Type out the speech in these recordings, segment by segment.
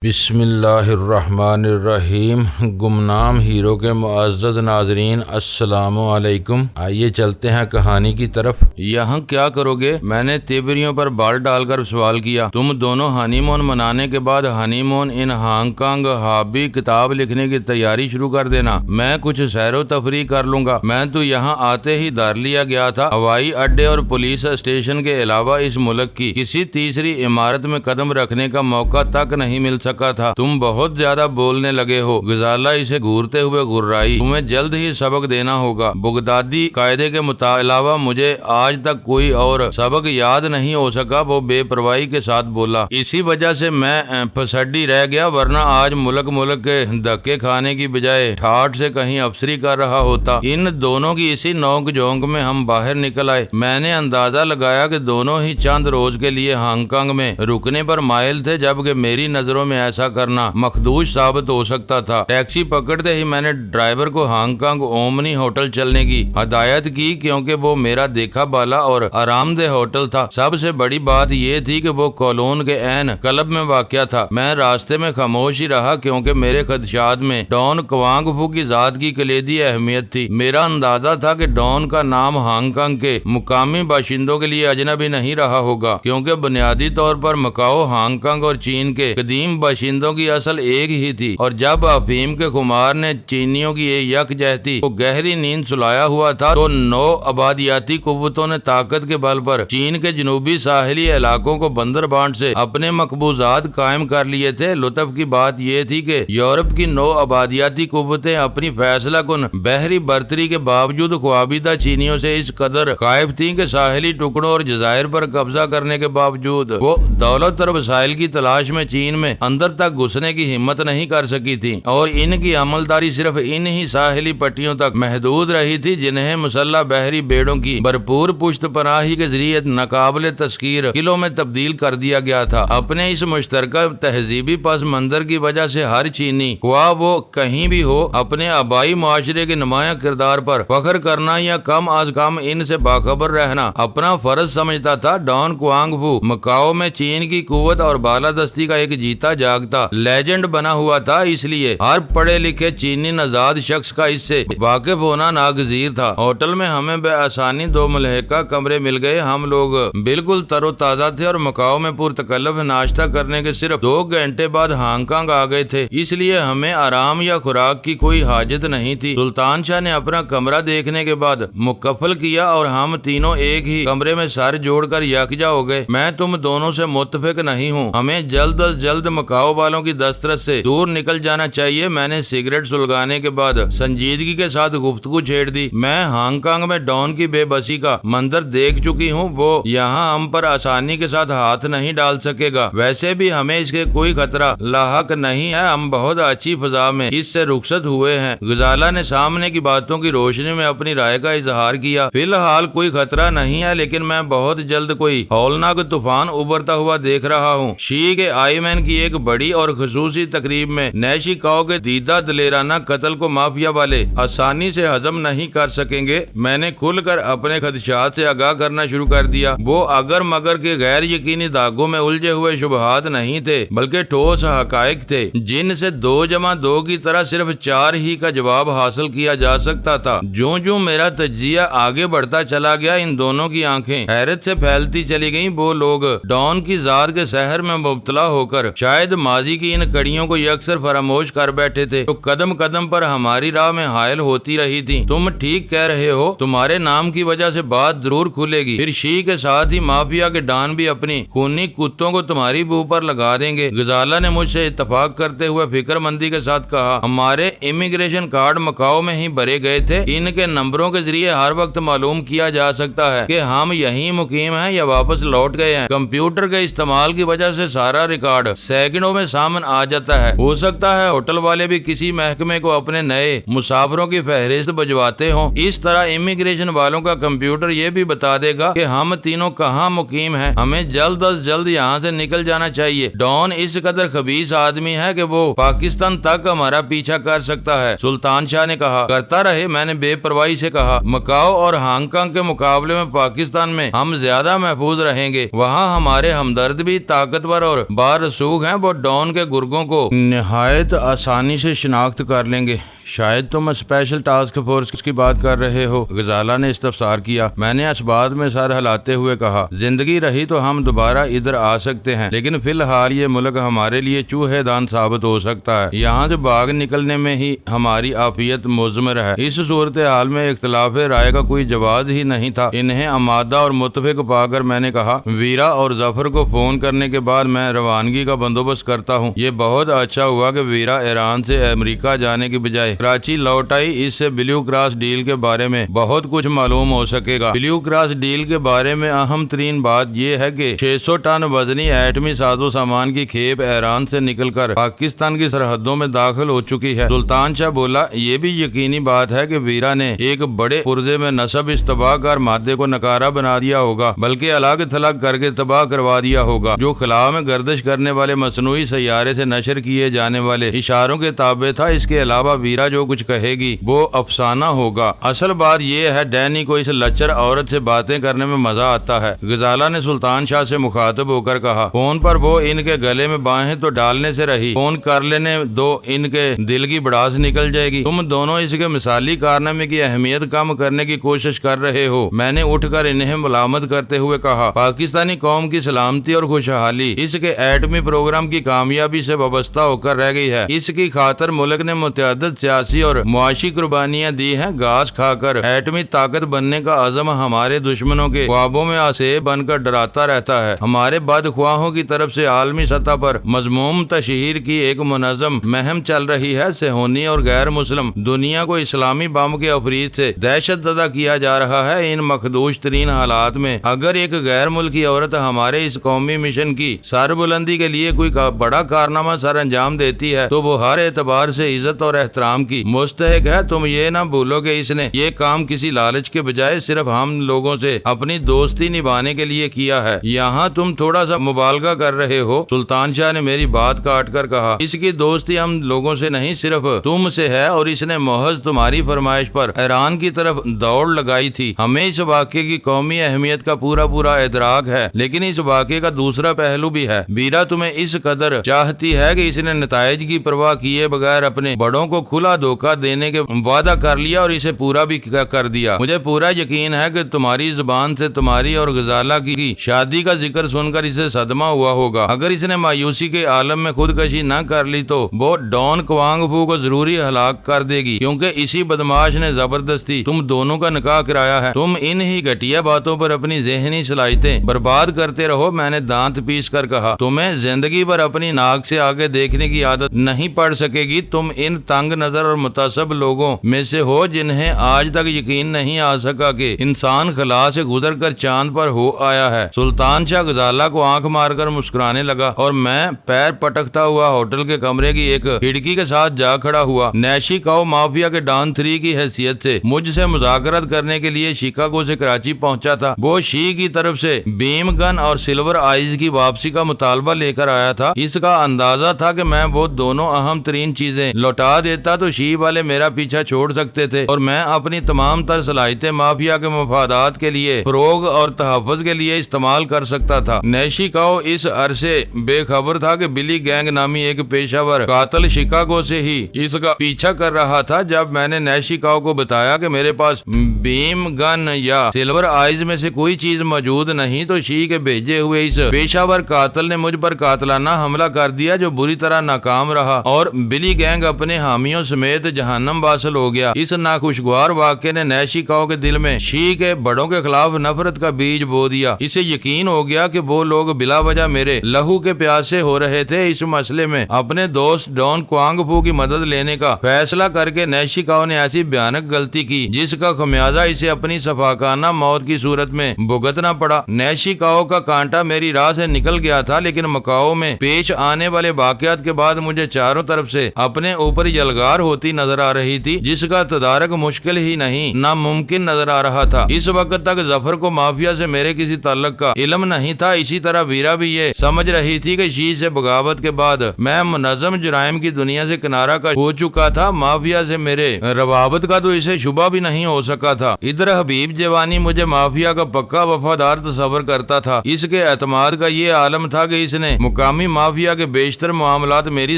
بسم اللہ الرحمن الرحیم۔ گمنام ہیرو کے معزز ناظرین السلام علیکم۔ آئیے چلتے ہیں کہانی کی طرف۔ یہاں کیا کرو گے؟ میں نے تیوریوں پر بال ڈال کر سوال کیا۔ تم دونوں ہنی مون منانے کے بعد ہنی مون ان ہانگ کانگ ہابی کتاب لکھنے کی تیاری شروع کر دینا۔ میں کچھ سیر و تفریح کر لوں گا۔ میں تو یہاں آتے ہی دار لیا گیا تھا۔ ہوائی اڈے اور پولیس اسٹیشن کے علاوہ اس ملک کی کسی تیسری عمارت میں قدم رکھنے کا موقع تک نہیں مل سکا تھا۔ تم بہت زیادہ بولنے لگے ہو۔ غزالہ اسے گھورتے ہوئے گھرائی۔ تمہیں جلد ہی سبق دینا ہوگا۔ بغدادی قاعدے کے علاوہ مجھے آج تک کوئی اور سبق یاد نہیں ہو سکا، وہ بے پرواہی کے ساتھ بولا۔ اسی وجہ سے میں پھسڈی رہ گیا، ورنہ آج ملک کے دھکے کھانے کی بجائے ٹھاٹ سے کہیں افسری کر رہا ہوتا۔ ان دونوں کی اسی نوک جھونک میں ہم باہر نکل آئے۔ میں نے اندازہ لگایا کہ دونوں ہی چند روز کے لیے ہانگ کانگ میں رکنے پر مائل تھے، جبکہ میری نظروں میں ایسا کرنا مخدوش ثابت ہو سکتا تھا۔ ٹیکسی پکڑتے ہی میں نے ڈرائیور کو ہانگ کانگ اومنی ہوٹل چلنے کی ہدایت کی، کیونکہ وہ میرا دیکھا بالا اور آرام دہ ہوٹل تھا۔ سب سے بڑی بات یہ تھی کہ وہ کولون کے عین کلب میں واقع تھا۔ میں راستے میں خاموش ہی رہا، کیونکہ میرے خدشات میں ڈان کوانگ فو کی ذات کی کلیدی اہمیت تھی۔ میرا اندازہ تھا کہ ڈان کا نام ہانگ کانگ کے مقامی باشندوں کے لیے اجنبی نہیں رہا ہوگا، کیونکہ بنیادی طور پر مکاؤ ہانگ کانگ اور چین کے قدیم باشندوں کی اصل ایک ہی تھی، اور جب افہیم کے خمار نے چینیوں کی یکجہتی کو گہری نیند سلایا ہوا تھا، تو نو آبادیاتی قوتوں نے طاقت کے بل پر چین کے جنوبی ساحلی علاقوں کو بندر بانٹ سے اپنے مقبوضات قائم کر لیے تھے۔ لطف کی بات یہ تھی کہ یورپ کی نو آبادیاتی قوتیں اپنی فیصلہ کن بحری برتری کے باوجود خوابیدہ چینیوں سے اس قدر خائف تھیں کہ ساحلی ٹکڑوں اور جزائر پر قبضہ کرنے کے باوجود وہ دولت اور وسائل کی تلاش میں چین میں اندر تک گھسنے کی ہمت نہیں کر سکی تھی، اور ان کی عملداری صرف ان ہی ساحلی پٹیوں تک محدود رہی تھی جنہیں مسلح بحری بیڑوں کی بھرپور پشت پناہی کے ذریعے ناقابل تسخیر قلعوں میں تبدیل کر دیا گیا تھا۔ اپنے اس مشترکہ تہذیبی پس منظر کی وجہ سے ہر چینی، خواہ وہ کہیں بھی ہو، اپنے آبائی معاشرے کے نمایاں کردار پر فخر کرنا یا کم از کم ان سے باخبر رہنا اپنا فرض سمجھتا تھا۔ ڈان کوانگ فو مکاؤ میں چین کی قوت اور بالادستی کا ایک جیتا جاگتا لیجنڈ بنا ہوا تھا، اس لیے ہر پڑھے لکھے چینی نژاد شخص کا اس سے واقف ہونا ناگزیر تھا۔ ہوٹل میں ہمیں بے آسانی دو ملحقہ کمرے مل گئے۔ ہم لوگ بالکل تر و تازہ تھے اور مکاؤ میں پرتکلف ناشتہ کرنے کے صرف 2 گھنٹے بعد ہانگ کانگ آ گئے تھے، اس لیے ہمیں آرام یا خوراک کی کوئی حاجت نہیں تھی۔ سلطان شاہ نے اپنا کمرہ دیکھنے کے بعد مکفل کیا اور ہم تینوں ایک ہی کمرے میں سر جوڑ کر یکجا ہو گئے۔ میں تم دونوں سے متفق نہیں ہوں، ہمیں جلد از جلد مکاؤ والوں کی دسترس سے دور نکل جانا چاہیے۔ میں نے سگریٹ سلگانے کے بعد سنجیدگی کے ساتھ گفتگو چھیڑ دی۔ میں ہانگ کانگ میں ڈان کی بے بسی کا منظر دیکھ چکی ہوں، وہ یہاں ہم پر آسانی کے ساتھ ہاتھ نہیں ڈال سکے گا۔ ویسے بھی ہمیں اس کے کوئی خطرہ لاحق نہیں ہے، ہم بہت اچھی فضا میں اس سے رخصت ہوئے ہیں۔ غزالہ نے سامنے کی باتوں کی روشنی میں اپنی رائے کا اظہار کیا۔ فی الحال کوئی خطرہ نہیں ہے، لیکن میں بہت جلد کوئی ہولناک طوفان ابھرتا ہوا دیکھ رہا ہوں۔ شی کے آئی مین کی ایک بڑی اور خصوصی تقریب میں نیشی کاؤ کے دیدہ دلیرانہ قتل کو مافیا والے آسانی سے ہضم نہیں کر سکیں گے۔ میں نے کھل کر اپنے خدشات سے آگاہ کرنا شروع کر دیا۔ وہ اگر مگر کے غیر یقینی داغوں میں الجھے ہوئے شبہات نہیں تھے، بلکہ ٹھوس حقائق تھے جن سے 2+2 کی طرح صرف 4 ہی کا جواب حاصل کیا جا سکتا تھا۔ جوں جوں میرا تجزیہ آگے بڑھتا چلا گیا، ان دونوں کی آنکھیں حیرت سے پھیلتی چلی گئیں۔ وہ لوگ ڈان کی ذات کے سحر میں مبتلا ہو کر شاید ماضی کی ان کڑیوں کو یکسر فراموش کر بیٹھے تھے، تو قدم قدم پر ہماری راہ میں حائل ہوتی رہی تھی۔ تم ٹھیک کہہ رہے ہو، تمہارے نام کی وجہ سے بات ضرور کھلے گی، پھر شی کے ساتھ ہی مافیا کے ڈان بھی اپنی خونی کتوں کو تمہاری بو پر لگا دیں گے۔ غزالہ نے مجھ سے اتفاق کرتے ہوئے فکر مندی کے ساتھ کہا، ہمارے امیگریشن کارڈ مکاؤ میں ہی بھرے گئے تھے، ان کے نمبروں کے ذریعے ہر وقت معلوم کیا جا سکتا ہے کہ ہم یہیں مقیم ہیں یا واپس لوٹ گئے ہیں۔ کمپیوٹر کے استعمال کی وجہ سے سارا ریکارڈ سیکنڈوں میں سامنے آ جاتا ہے۔ ہو سکتا ہے ہوٹل والے بھی کسی محکمے کو اپنے نئے مسافروں کی فہرست بھجواتے ہوں، اس طرح امیگریشن والوں کا کمپیوٹر یہ بھی بتا دے گا کہ ہم تینوں کہاں مقیم ہیں۔ ہمیں جلد از جلد یہاں سے نکل جانا چاہیے۔ ڈان اس قدر خبیث آدمی ہے کہ وہ پاکستان تک ہمارا پیچھا کر سکتا ہے۔ سلطان شاہ نے کہا۔ کرتا رہے، میں نے بے پرواہی سے کہا۔ مکاؤ اور ہانگ کانگ کے مقابلے میں پاکستان میں ہم زیادہ محفوظ رہیں گے۔ وہاں ہمارے ہمدرد بھی طاقتور اور بارسوخ ہیں، وہ ڈان کے گرگوں کو نہایت آسانی سے شناخت کر لیں گے۔ شاید تم اسپیشل ٹاسک فورس کی بات کر رہے ہو، غزالہ نے استفسار کیا۔ میں نے اس بات میں سر ہلاتے ہوئے کہا، زندگی رہی تو ہم دوبارہ ادھر آ سکتے ہیں، لیکن فی الحال یہ ملک ہمارے لیے چوہے دان ثابت ہو سکتا ہے۔ یہاں سے باغ نکلنے میں ہی ہماری عافیت مضمر ہے۔ اس صورتحال میں اختلاف رائے کا کوئی جواز ہی نہیں تھا۔ انہیں آمادہ اور متفق پا کر میں نے کہا، ویرا اور ظفر کو فون کرنے کے بعد میں روانگی کا بندوبست کرتا ہوں۔ یہ بہت اچھا ہوا کہ ویرا ایران سے امریکہ جانے کی بجائے کراچی لوٹ آئی۔ اس سے بلیو کراس ڈیل کے بارے میں بہت کچھ معلوم ہو سکے گا۔ بلیو کراس ڈیل کے بارے میں اہم ترین بات یہ ہے کہ 600 ٹن وزنی ایٹمی ساز و سامان کی کھیپ ایران سے نکل کر پاکستان کی سرحدوں میں داخل ہو چکی ہے۔ سلطان شاہ بولا، یہ بھی یقینی بات ہے کہ ویرا نے ایک بڑے پرزے میں نصب اس تباہ کار مادے کو نکارہ بنا دیا ہوگا، بلکہ الگ تھلگ کر کے تباہ کروا دیا ہوگا، جو خلا میں گردش کرنے والے مصنوعی سیارے سے نشر کیے جانے والے اشاروں کے تابع تھا۔ اس کے علاوہ ویرا جو کچھ کہے گی وہ افسانہ ہوگا۔ اصل بات یہ ہے، ڈینی کو اس لچر عورت سے باتیں کرنے میں مزہ آتا ہے، غزالہ نے سلطان شاہ سے مخاطب ہو کر کہا۔ فون پر وہ ان کے گلے میں باہیں تو ڈالنے سے رہی، فون کر لینے دو، ان کے دل کی بڑاس نکل جائے گی۔ تم دونوں اس کے مثالی کارنامے کی اہمیت کم کرنے کی کوشش کر رہے ہو۔ میں نے اٹھ کر انہیں ملامت کرتے ہوئے کہا، پاکستانی قوم کی سلامتی اور خوشحالی اس کے ایٹمی پروگرام کی کامیابی سے وابستہ ہو کر رہ گئی ہے۔ اس کی خاطر ملک نے متعدد سیاسی اور معاشی قربانیاں دی ہیں۔ گھاس کھا کر ایٹمی طاقت بننے کا عزم ہمارے دشمنوں کے خوابوں میں آسیب بن کر ڈراتا رہتا ہے۔ ہمارے بدخواہوں کی طرف سے عالمی سطح پر مذموم تشہیر کی ایک منظم مہم چل رہی ہے۔ صہیونی اور غیر مسلم دنیا کو اسلامی بم کے افریط سے دہشت زدہ کیا جا رہا ہے۔ ان مخدوش ترین حالات میں اگر ایک غیر ملکی عورت ہمارے اس قومی مشن کی سربلندی کے لیے کوئی بڑا کارنامہ سر انجام دیتی ہے تو وہ ہر اعتبار سے عزت اور احترام کی مستحق ہے۔ تم یہ نہ بھولو کہ اس نے یہ کام کسی لالچ کے بجائے صرف ہم لوگوں سے اپنی دوستی نبھانے کے لیے کیا ہے۔ یہاں تم تھوڑا سا مبالغہ کر رہے ہو، سلطان شاہ نے میری بات کاٹ کر کہا۔ اس کی دوستی ہم لوگوں سے نہیں، صرف تم سے ہے، اور اس نے محض تمہاری فرمائش پر ایران کی طرف دوڑ لگائی تھی۔ ہمیں اس واقعے کی قومی اہمیت کا پورا ادراک ہے، لیکن اس واقعے کا دوسرا پہلو بھی ہے۔ بیرا تمہیں اس قدر چاہتی ہے کہ اس نے نتائج کی پرواہ کیے بغیر اپنے بڑوں کو کھلا دھوکہ دینے کے وعدہ کر لیا اور اسے پورا بھی کر دیا۔ مجھے پورا یقین ہے کہ تمہاری زبان سے تمہاری اور غزالہ کی شادی کا ذکر سن کر اسے صدمہ ہوا ہوگا۔ اگر اس نے مایوسی کے عالم میں خودکشی نہ کر لی تو وہ ڈان کوانگ فو کو ضروری ہلاک کر دے گی، کیونکہ اسی بدماش نے زبردستی تم دونوں کا نکاح کرایا ہے۔ تم ان ہی گھٹیا باتوں پر اپنی ذہنی صلاحیتیں برباد کرتے رہو۔ میں نے دانت پیس کر کہا، تمہیں زندگی بھر اپنی ناک سے آگے دیکھنے کی عادت نہیں پڑ سکے گی۔ تم ان تنگ نظر اور متعصب لوگوں میں سے ہو جنہیں آج تک یقین نہیں آ سکا کہ انسان خلا سے گزر کر چاند پر ہو آیا ہے۔ سلطان شاہ غزالہ کو آنکھ مار کر مسکرانے لگا اور میں پیر پٹکتا ہوا ہوٹل کے کمرے کی ایک کھڑکی کے ساتھ جا کھڑا ہوا۔ نیشی کاؤ مافیا کے ڈان 3 کی حیثیت سے مجھ سے مذاکرات کرنے کے لیے شکاگو سے کراچی پہنچا تھا۔ وہ شی کی طرف سے بیم گن اور سلور آئیز کی واپسی کا مطالبہ لے کر آیا تھا۔ اس کا اندازہ تھا کہ میں وہ دونوں اہم ترین چیزیں لوٹا دیتا تو شی والے میرا پیچھا چھوڑ سکتے تھے اور میں اپنی تمام تر صلاحیتیں مافیا کے مفادات کے لیے فروغ اور تحفظ کے لیے استعمال کر سکتا تھا۔ نیشی کاؤ اس عرصے بے خبر تھا کہ بلی گینگ نامی ایک پیشہ ور قاتل شکاگو سے ہی اس کا پیچھا کر رہا تھا۔ جب میں نے نیشی کاؤ کو بتایا کہ میرے پاس بیم گن یا سلور آئیز میں سے کوئی چیز موجود نہیں تو شی کے بھیجے ہوئے اس پیشہ ور قاتل نے مجھ پر قاتلانہ حملہ کر دیا جو بری طرح ناکام رہا اور بلی گینگ اپنے حامیوں سمیت جہنم واصل ہو گیا۔ اس ناخوشگوار واقعے نے نیشی کاؤ کے دل میں شی کے بڑوں کے خلاف نفرت کا بیج بو دیا۔ اسے یقین ہو گیا کہ وہ لوگ بلا وجہ میرے لہو کے پیاسے ہو رہے تھے۔ اس مسئلے میں اپنے دوست ڈان کوانگ فو کی مدد لینے کا فیصلہ کر کے نیشی کاؤ نے ایسی بھیانک غلطی کی جس کا خمیازہ اسے اپنی شفاقانہ موت کی صورت میں بھگتنا پڑا۔ نیشی کاؤ کا کانٹا میری راہ سے نکل گیا تھا، لیکن مکاؤ میں پیش آنے والے واقعات کے بعد مجھے چاروں طرف سے اپنے اوپر یلغار ہوتی نظر آ رہی تھی جس کا تدارک مشکل ہی نہیں ناممکن نظر آ رہا تھا۔ اس وقت تک ظفر کو مافیا سے میرے کسی تعلق کا علم نہیں تھا۔ اسی طرح ویرا بھی یہ سمجھ رہی تھی کہ شی سے بغاوت کے بعد میں منظم جرائم کی دنیا سے کنارہ کش ہو چکا تھا۔ مافیا سے میرے روابط کا تو اسے شبہ بھی نہیں ہو سکا تھا۔ ادھر حبیب جوانی مجھے مافیا کا پکا وفادار تصور کرتا تھا۔ اس کے اعتماد کا یہ عالم تھا کہ اس نے مقامی مافیا کے بیشتر معاملات میری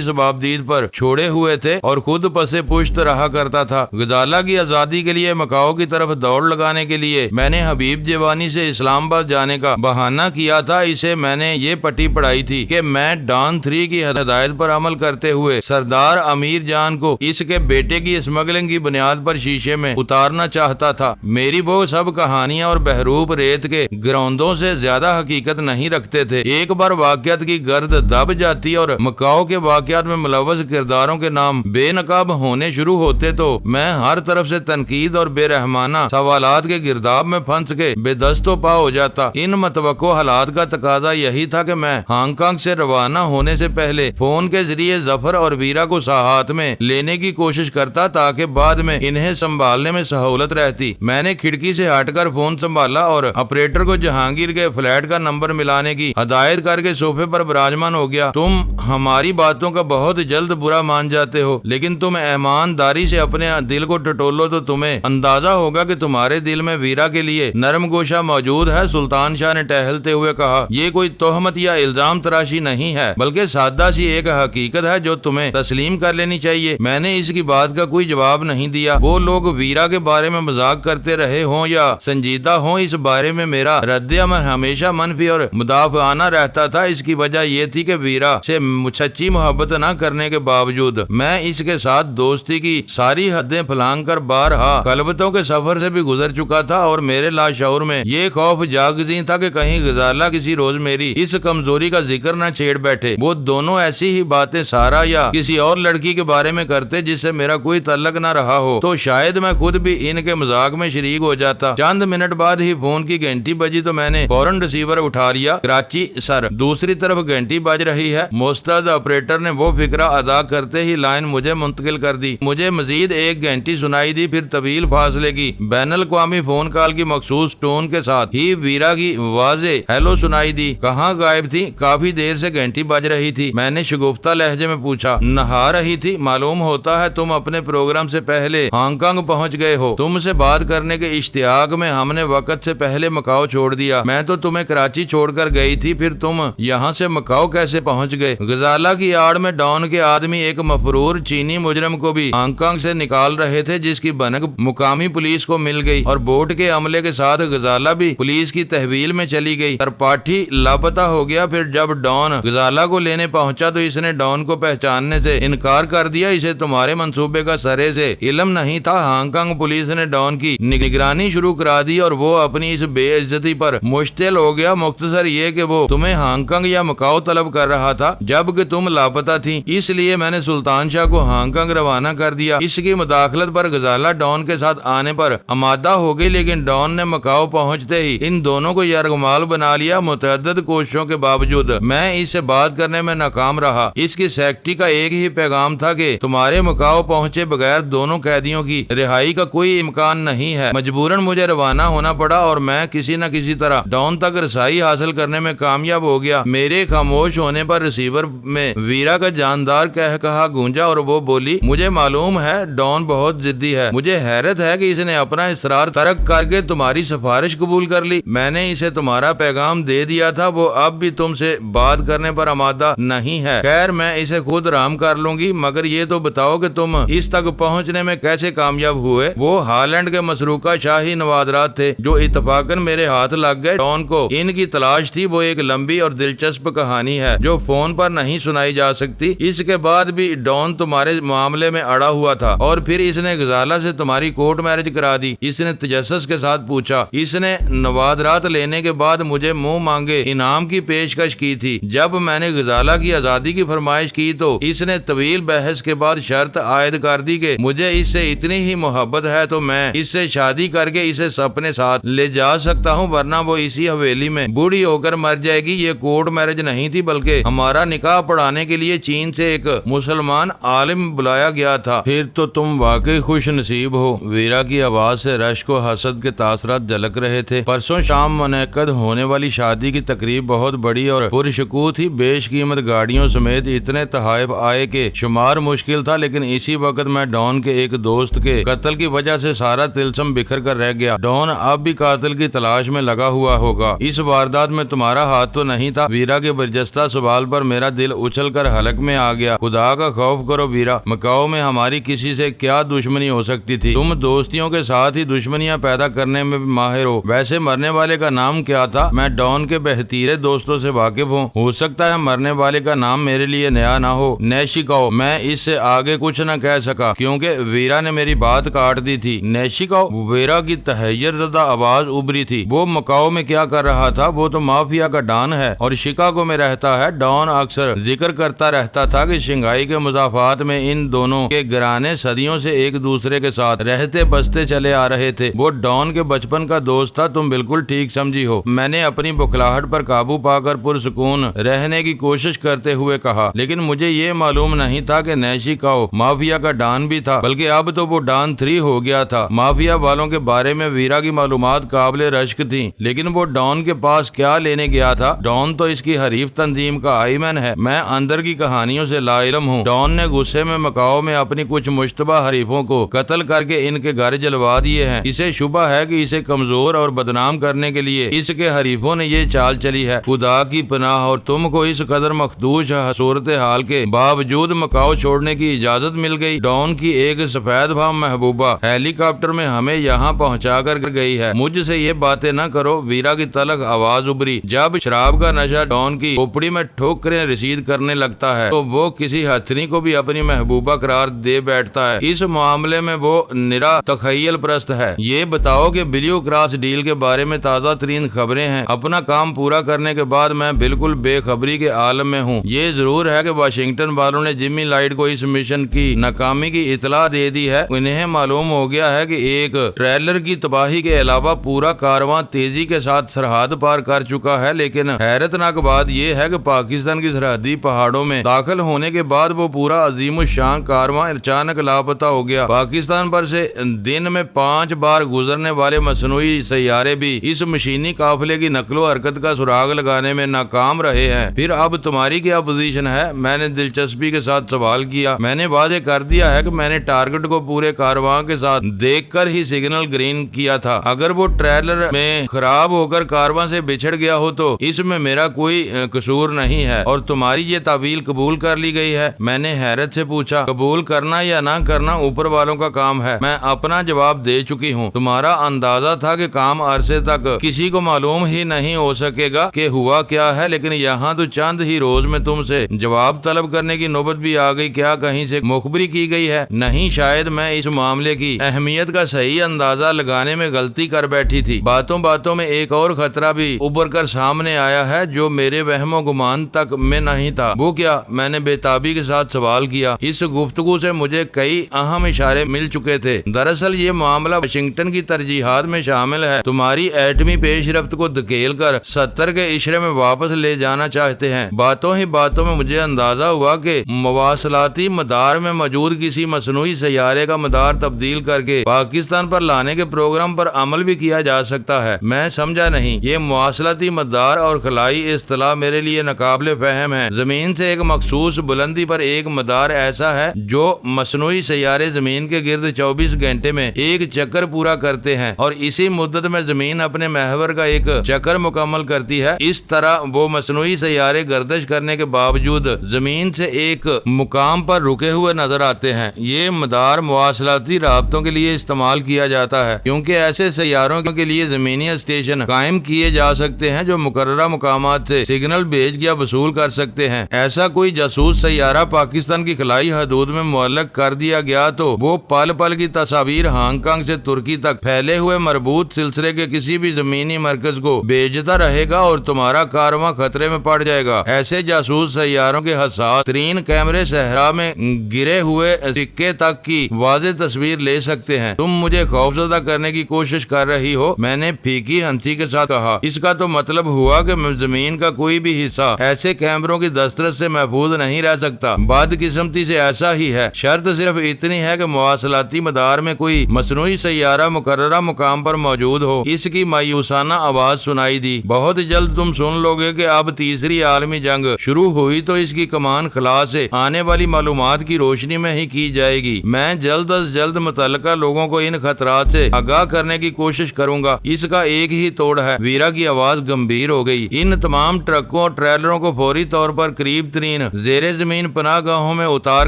ضوابطیت پر چھوڑے ہوئے تھے اور خود پسے پشت رہا کرتا تھا۔ غزالہ کی آزادی کے لیے مکاؤ کی طرف دوڑ لگانے کے لیے میں نے حبیب جیوانی سے اسلام آباد جانے کا بہانہ کیا تھا۔ اسے میں نے یہ پٹی پڑھائی تھی کہ میں ڈان 3 کی ہدایت پر عمل کرتے ہوئے سردار امیر جان کو اس کے بیٹے کی اسمگلنگ کی بنیاد پر شیشے میں اتارنا چاہتا تھا۔ میری وہ سب کہانیاں اور بہروپ ریت کے گراؤندوں سے زیادہ حقیقت نہیں رکھتے تھے۔ ایک بار واقعات کی گرد دب جاتی اور مکاؤ کے واقعات میں ملوث کرداروں کے نام بے نقاب ہونے شروع ہوتے تو میں ہر طرف سے تنقید اور بے رحمانہ سوالات کے گرداب میں پھنس کے بے دست و پا ہو جاتا۔ ان متوقع حالات کا تقاضا یہی تھا کہ میں ہانگ کانگ سے روانہ ہونے سے پہلے فون کے ذریعے ظفر اور ویرا کو ساحات میں لینے کی کوشش کرتا تاکہ بعد میں انہیں سنبھالنے میں سہولت رہتی۔ میں نے کھڑکی سے ہٹ کر فون سنبھالا اور آپریٹر کو جہانگیر کے فلیٹ کا نمبر ملانے کی ہدایت کر کے صوفے پر براجمان ہو گیا۔ تم ہماری باتوں کا بہت جلد برا مان جاتے ہو، لیکن تم ایمانداری سے اپنے دل کو ٹٹولو تو تمہیں اندازہ ہوگا کہ تمہارے دل میں ویرا کے لیے نرم گوشہ موجود ہے۔ سلطان شاہ نے ٹہلتے ہوئے کہا، یہ کوئی تہمت یا الزام تراشی نہیں ہے، بلکہ سادہ سی ایک حقیقت ہے جو تمہیں تسلیم کر لینی چاہیے۔ میں نے اس کی بات کا کوئی جواب نہیں دیا۔ وہ لوگ ویرا کے بارے میں مذاق کرتے رہے ہوں یا سنجیدہ ہوں، اس بارے میں میرا رد عمل ہمیشہ منفی اور مدافعانہ رہتا تھا۔ اس کی وجہ یہ تھی کہ ویرا سے سچی محبت نہ کرنے کے باوجود میں اس کے ساتھ دوستی کی ساری حدیں پھلانگ کر بارہا کلبتوں کے سفر سے بھی گزر چکا تھا اور میرے لاشعور میں یہ خوف جاگزیں تھا کہ کہیں غزالہ کسی روز میری اس کمزوری کا ذکر نہ چھیڑ بیٹھے۔ وہ دونوں ایسی ہی باتیں سارا یا کسی اور لڑکی کے بارے میں کرتے جس سے میرا کوئی تعلق نہ رہا ہو تو شاید میں خود بھی ان کے مذاق میں شریک ہو جاتا۔ چند منٹ بعد ہی فون کی گھنٹی بجی تو میں نے فوراً ریسیور اٹھا لیا۔ کراچی سر، دوسری طرف گھنٹی بج رہی ہے۔ مستعد آپریٹر نے وہ فکرہ ادا کرتے ہی لائن مجھے منتقل کر دی۔ مجھے مزید ایک گھنٹی سنائی دی، پھر طویل فاصلے کی بین الاقوامی فون کال کی مخصوص ٹون کے ساتھ ہی ویرا کی واضح ہیلو سنائی دی۔ کہاں غائب تھی؟ کافی دیر سے گھنٹی بج رہی تھی، میں نے شگفتہ لہجے میں پوچھا۔ نہا رہی تھی؟ معلوم ہوتا ہے تم اپنے پروگرام سے پہلے ہانگ کانگ پہنچ گئے ہو۔ تم سے بات کرنے کے اشتیاق میں ہم نے وقت سے پہلے مکاؤ چھوڑ دیا۔ میں تو تمہیں کراچی چھوڑ کر گئی تھی، پھر تم یہاں سے مکاؤ کیسے پہنچ گئے؟ غزالہ کی آڑ میں ڈان کے آدمی ایک مفرور چینی مجرم کو بھی ہانگ کانگ سے نکال رہے تھے، جس کی بھنک مقامی پولیس کو مل گئی اور بوٹ کے عملے کے ساتھ غزالہ بھی پولیس کی تحویل میں چلی گئی۔ ترپاٹھی لاپتہ ہو گیا۔ پھر جب ڈان غزالہ کو لینے پہنچا تو اس نے ڈان کو پہچاننے سے انکار کر دیا۔ اسے تمہارے منصوبے کا سرے سے علم نہیں تھا۔ ہانگ کانگ پولیس نے ڈان کی نگرانی شروع کرا دی اور وہ اپنی اس بے عزتی پر مشتعل ہو گیا۔ مختصر یہ کہ وہ تمہیں ہانگ کانگ یا مکاؤ طلب کر رہا تھا جبکہ تم لاپتہ تھی، اس لیے میں نے سلطان شاہ کو ہانگ کانگ روانہ کر دیا۔ اس کی مداخلت پر غزالہ ڈان کے ساتھ آنے پر آمادہ ہو گئی، لیکن ڈان نے مکاؤ پہنچتے ہی ان دونوں کو یرغمال بنا لیا۔ متعدد کوششوں کے باوجود میں اس سے بات کرنے میں ناکام رہا۔ اس کی سیکرٹری کا ایک ہی پیغام تھا کہ تمہارے مکاؤ پہنچے بغیر دونوں قیدیوں کی رہائی کا کوئی امکان نہیں ہے۔ مجبوراً مجھے روانہ ہونا پڑا اور میں کسی نہ کسی طرح ڈان تک رسائی حاصل کرنے میں کامیاب ہو گیا۔ میرے خاموش ہونے پر ریسیور میں ویرا کا جاندار کہا گونجا اور وہ بولی، مجھے معلوم ہے ڈان بہت ضدی ہے۔ مجھے حیرت ہے کہ اس نے اپنا اصرار ترک کر کے تمہاری سفارش قبول کر لی۔ میں نے اسے تمہارا پیغام دے دیا تھا، وہ اب بھی تم سے بات کرنے پر آمادہ نہیں ہے۔ خیر میں اسے خود رام کر لوں گی، مگر یہ تو بتاؤ کہ تم اس تک پہنچنے میں کیسے کامیاب ہوئے؟ وہ ہالینڈ کے مسروقہ شاہی نوادرات تھے جو اتفاقاً میرے ہاتھ لگ گئے۔ ڈان کو ان کی تلاش تھی۔ وہ ایک لمبی اور دلچسپ کہانی ہے جو فون پر نہیں سنائی جا سکتی۔ اس کے بعد بھی ڈان تمہارے معاملے میں اڑا ہوا تھا اور پھر اس نے غزالہ سے تمہاری کورٹ میرج کرا دی۔ اس نے تجسس کے ساتھ پوچھا۔ اس نے نوادرات لینے کے بعد مجھے منہ مانگے انعام کی پیشکش کی تھی۔ جب میں نے غزالہ کی آزادی کی فرمائش کی تو اس نے طویل بحث کے بعد شرط عائد کر دی کہ مجھے اس سے اتنی ہی محبت ہے تو میں اس سے شادی کر کے اسے اپنے ساتھ لے جا سکتا ہوں، ورنہ وہ اسی حویلی میں بوڑھی ہو کر مر جائے گی۔ یہ کورٹ میرج نہیں تھی بلکہ ہمارا نکاح پڑھانے کے لیے چین سے ایک مسلمان عالم بلایا گیا تھا۔ پھر تو تم واقعی خوش نصیب ہو۔ ویرا کی آواز سے رشک و حسد کے تاثرات جھلک رہے تھے۔ پرسوں شام منعقد ہونے والی شادی کی تقریب بہت بڑی اور پرشکوہ تھی۔ بیش قیمت گاڑیوں سمیت اتنے تحائف آئے کہ شمار مشکل تھا، لیکن اسی وقت میں ڈان کے ایک دوست کے قتل کی وجہ سے سارا طلسم بکھر کر رہ گیا۔ ڈان اب بھی قاتل کی تلاش میں لگا ہوا ہوگا۔ اس واردات میں تمہارا ہاتھ تو نہیں تھا؟ ویرا کے برجستہ سوال پر میرا دل اچھل کر حلق میں آ گیا۔ خدا کا خوف کرو ویرا، مکاؤ میں ہماری کسی سے کیا دشمنی ہو سکتی تھی؟ تم دوستیوں کے ساتھ ہی دشمنیاں پیدا کرنے میں ماہر ہو۔ ویسے مرنے والے کا نام کیا تھا؟ میں ڈان کے بہتیرے دوستوں سے واقف ہوں، ہو سکتا ہے مرنے والے کا نام میرے لیے نیا نہ ہو۔ نیشیکاؤ، میں اس سے آگے کچھ نہ کہہ سکا کیونکہ ویرا نے میری بات کاٹ دی تھی۔ نیشیکاؤ، ویرا کی تحیر زدہ آواز ابری تھی۔ وہ مکاؤ میں کیا کر رہا تھا؟ وہ تو مافیا کا ڈان ہے اور شکاگو میں رہتا ہے۔ ڈان اکثر ذکر کرتا رہتا تھا کہ شنگھائی کے مضافات میں ان دونوں کے گھرانے صدیوں سے ایک دوسرے کے ساتھ رہتے بستے چلے آ رہے تھے۔ وہ ڈان کے بچپن کا دوست تھا۔ تم بالکل ٹھیک سمجھی ہو۔ میں نے اپنی بخلاہٹ پر قابو پا کر پرسکون رہنے کی کوشش کرتے ہوئے کہا، لیکن مجھے یہ معلوم نہیں تھا کہ نیشیکاؤ مافیا کا ڈان بھی تھا، بلکہ اب تو وہ ڈان 3 ہو گیا تھا۔ مافیا والوں کے بارے میں ویرا کی معلومات قابل رشک تھیں، لیکن وہ ڈان کے پاس کیا لینے گیا تھا؟ ڈان تو اس کی حریف تنظیم کا آئی مین ہے۔ میں اندر کی کہانیوں سے لا علم ہوں۔ ڈان نے غصے میں مکاؤ میں اپنی کچھ مشتبہ حریفوں کو قتل کر کے ان کے گھر جلوا دیے ہیں۔ اسے شبہ ہے کہ اسے کمزور اور بدنام کرنے کے لیے اس کے حریفوں نے یہ چال چلی ہے۔ خدا کی پناہ، اور تم کو اس قدر مخدوش صورتحال کے باوجود مکاؤ چھوڑنے کی اجازت مل گئی؟ ڈان کی ایک سفید فام محبوبہ ہیلی کاپٹر میں ہمیں یہاں پہنچا کر گئی ہے۔ مجھ سے یہ باتیں نہ کرو، ویرا کی تلخ آواز ابری۔ جب شراب کا نشہ ڈان کی کھوپڑی میں ٹھوکریں رسید کرنے لگتا ہے تو وہ کسی ہتھنی کو بھی اپنی محبوبہ قرار دے بیٹھتا ہے۔ اس معاملے میں وہ نرا تخیل پرست ہے۔ یہ بتاؤ کہ بلیو کراس ڈیل کے بارے میں تازہ ترین خبریں ہیں۔ اپنا کام پورا کرنے کے بعد میں بالکل بے خبری کے عالم میں ہوں۔ یہ ضرور ہے کہ واشنگٹن والوں نے جمی لائٹ کو اس مشن کی ناکامی کی اطلاع دے دی ہے۔ انہیں معلوم ہو گیا ہے کہ ایک ٹریلر کی تباہی کے علاوہ پورا کارواں تیزی کے ساتھ سرحد پار کر چکا ہے، لیکن حیرت ناک بات یہ ہے کہ پاکستان کی سرحدی پہاڑوں میں داخل ہونے کے بعد وہ پورا عظیم الشان کارواں اچانک لاپتہ ہو گیا۔ پاکستان پر سے دن میں 5 بار گزرنے والے مصنوعی سیارے بھی اس مشینی قافلے کی نقل و حرکت کا سراغ لگانے میں ناکام رہے ہیں۔ پھر اب تمہاری کیا پوزیشن ہے؟ میں نے دلچسپی کے ساتھ سوال کیا۔ میں نے واضح کر دیا ہے کہ میں نے ٹارگٹ کو پورے کارواں کے ساتھ دیکھ کر ہی سگنل گرین کیا تھا۔ اگر وہ ٹریلر میں خراب ہو کر کارواں سے بچھڑ گیا ہو تو اس میں میرا کوئی قصور نہیں ہے، اور تمہاری یہ تعویل قبول کر لی گئی ہے؟ میں نے حیرت سے پوچھا۔ قبول کرنا یا نہ کرنا اوپر والوں کا کام ہے، میں اپنا جواب دے چکی ہوں۔ تمہارا اندازہ تھا کہ کام عرصے تک کسی کو معلوم ہی نہیں ہو سکے گا کہ ہوا کیا ہے، لیکن یہاں تو چند ہی روز میں تم سے جواب طلب کرنے کی نوبت بھی آ گئی۔ کیا کہیں سے مخبری کی گئی ہے؟ نہیں، شاید میں اس معاملے کی اہمیت کا صحیح اندازہ لگانے میں غلطی کر بیٹھی تھی۔ باتوں باتوں میں ایک اور خطرہ بھی ابھر کر سامنے آیا ہے جو میرے وہم و گمان تک میں نہیں تھا۔ وہ کیا؟ میں نے بے تابی کے ساتھ سوال کیا۔ اس گفتگو سے مجھے کئی اہم اشارے مل چکے تھے۔ دراصل یہ معاملہ واشنگٹن کی ترجیحات میں شامل ہے۔ تمہاری ایٹمی پیش رفت کو دھکیل کر 70 کے عشرے میں واپس لے جانا چاہتے ہیں۔ باتوں ہی باتوں میں مجھے اندازہ ہوا کہ مواصلاتی مدار میں موجود کسی مصنوعی سیارے کا مدار تبدیل کر کے پاکستان پر لانے کے پروگرام پر عمل بھی کیا جا سکتا ہے۔ میں سمجھا نہیں۔ یہ مواصلاتی مدار اور خلائی اصطلاح میرے لیے ناقابل فہم ہے۔ زمین سے ایک مخصوص بلندی پر ایک مدار ایسا ہے جو مصنوعی سیارے زمین کے گرد 24 گھنٹے میں ایک چکر پورا کرتے ہیں، اور اسی مدت میں زمین اپنے محور کا ایک چکر مکمل کرتی ہے۔ اس طرح وہ مصنوعی سیارے گردش کرنے کے باوجود زمین سے ایک مقام پر رکے ہوئے نظر آتے ہیں۔ یہ مدار مواصلاتی رابطوں کے لیے استعمال کیا جاتا ہے، کیونکہ ایسے سیاروں کے لیے زمینی اسٹیشن قائم کیے جا سکتے ہیں جو مقررہ مقامات سے سگنل بھیج یا وصول کر سکتے ہیں۔ ایسا کوئی جاسوس سیارہ پاکستان کی خلائی حدود میں معلق کر دیا گیا تو وہ پل پل کی تصاویر ہانگ کانگ سے ترکی تک پھیلے ہوئے مربوط سلسلے کے کسی بھی زمینی مرکز کو بھیجتا رہے گا اور تمہارا کارواں خطرے میں پڑ جائے گا۔ ایسے جاسوس سیاروں کے حساس ترین کیمرے صحرا میں گرے ہوئے سکے تک کی واضح تصویر لے سکتے ہیں۔ تم مجھے خوفزدہ کرنے کی کوشش کر رہی ہو، میں نے پھیکی ہنسی کے ساتھ کہا۔ اس کا تو مطلب ہوا کہ زمین کا کوئی بھی حصہ ایسے کیمروں کی دسترس سے محفوظ نہیں رہ سکتا۔ بدقسمتی سے ایسا ہی ہے۔ شرط صرف اتنی ہے کہ مواصلاتی مدار میں کوئی مصنوعی سیارہ مقررہ مقام پر موجود ہو۔ اس کی مایوسانہ آواز سنائی دی۔ بہت جلد تم سن لو گے کہ اب تیسری عالمی جنگ شروع ہوئی تو اس کی کمان خلا سے آنے والی معلومات کی روشنی میں ہی کی جائے گی۔ میں جلد از جلد متعلقہ لوگوں کو ان خطرات سے آگاہ کرنے کی کوشش کروں گا۔ اس کا ایک ہی توڑ ہے۔ ویرا کی آواز گمبھیر ہو گئی۔ ان تمام ٹرکوں اور ٹریلر ٹرائلروں کو فوری طور پر قریب ترین زیر زمین پناہ گاہوں میں اتار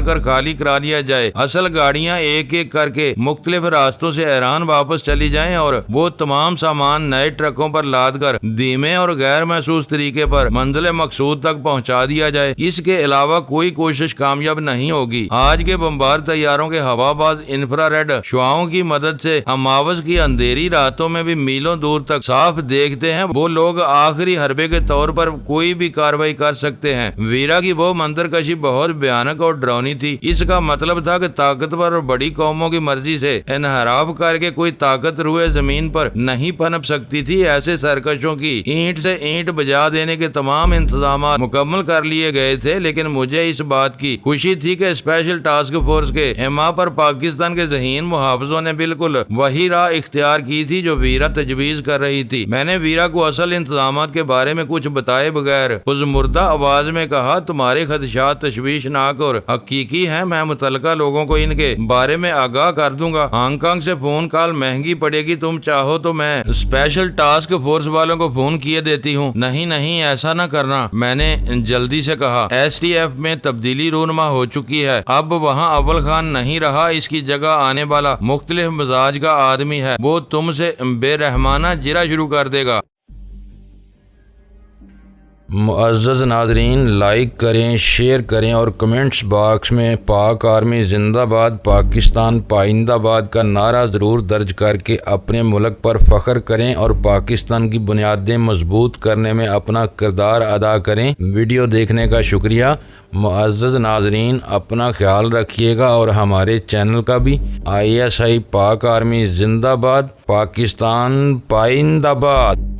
کر خالی کرا لیا جائے، اصل گاڑیاں ایک ایک کر کے مختلف راستوں سے ایران واپس چلی جائیں اور وہ تمام سامان نئے ٹرکوں پر لاد کر دھیمے اور غیر محسوس طریقے پر منزل مقصود تک پہنچا دیا جائے۔ اس کے علاوہ کوئی کوشش کامیاب نہیں ہوگی۔ آج کے بمبار طیاروں کے ہوا باز انفرا ریڈ شعاعوں کی مدد سے اماوس کی اندھیری راتوں میں بھی میلوں دور تک صاف دیکھتے ہیں۔ وہ لوگ آخری حربے کے طور پر کوئی بھی کارروائی کر سکتے ہیں۔ ویرا کی وہ منظرکشی بہت بھیانک اور ڈراؤنی تھی۔ اس کا مطلب تھا کہ طاقتور اور بڑی قوموں کی مرضی سے انحراف کر کے کوئی طاقت روئے زمین پر نہیں پنپ سکتی تھی۔ ایسے سرکشوں کی اینٹ سے اینٹ بجا دینے کے تمام انتظامات مکمل کر لیے گئے تھے، لیکن مجھے اس بات کی خوشی تھی کہ اسپیشل ٹاسک فورس کے حما پر پاکستان کے ذہین محافظوں نے بالکل وہی راہ اختیار کی تھی جو ویرا تجویز کر رہی تھی۔ میں نے ویرا کو اصل انتظامات کے بارے میں کچھ بتائے بغیر پزمردہ آواز میں کہا، تمہارے خدشات تشویشناک اور حقیقی ہیں، میں متعلقہ لوگوں کو ان کے بارے میں آگاہ کر دوں گا۔ ہانگ کانگ سے فون کال مہنگی پڑے گی، تم چاہو تو میں اسپیشل ٹاسک فورس والوں کو فون کیے دیتی ہوں۔ نہیں ایسا نہ کرنا، میں نے جلدی سے کہا۔ ایس ٹی ایف میں تبدیلی رونما ہو چکی ہے، اب وہاں اول خان نہیں رہا، اس کی جگہ آنے والا مختلف مزاج کا آدمی ہے، وہ تم سے بے رحمانہ جرا شروع کر دے گا۔ معزز ناظرین، لائک کریں، شیئر کریں اور کمنٹس باکس میں پاک آرمی زندہ باد، پاکستان پائندہ باد کا نعرہ ضرور درج کر کے اپنے ملک پر فخر کریں اور پاکستان کی بنیادیں مضبوط کرنے میں اپنا کردار ادا کریں۔ ویڈیو دیکھنے کا شکریہ۔ معزز ناظرین، اپنا خیال رکھیے گا اور ہمارے چینل کا بھی۔ ISI پاک آرمی زندہ باد، پاکستان پائندہ باد۔